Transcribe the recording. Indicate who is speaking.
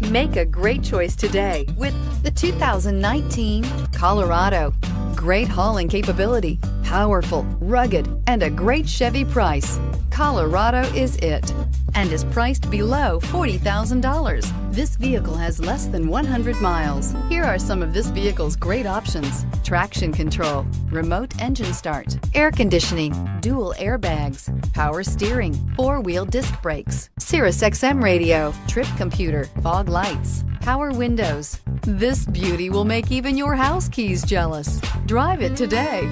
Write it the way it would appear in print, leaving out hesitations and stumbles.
Speaker 1: Make a great choice today with the 2019 Colorado. Great hauling capability, powerful, rugged, and a great Chevy price. Colorado is it, and is priced below $40,000. This vehicle has less than 100 miles. Here are some of this vehicle's great options: traction control, remote engine start, air conditioning, dual airbags, power steering, four-wheel disc brakes, Sirius XM radio, trip computer, fog lights, power windows. This beauty will make even your house keys jealous. Drive it today.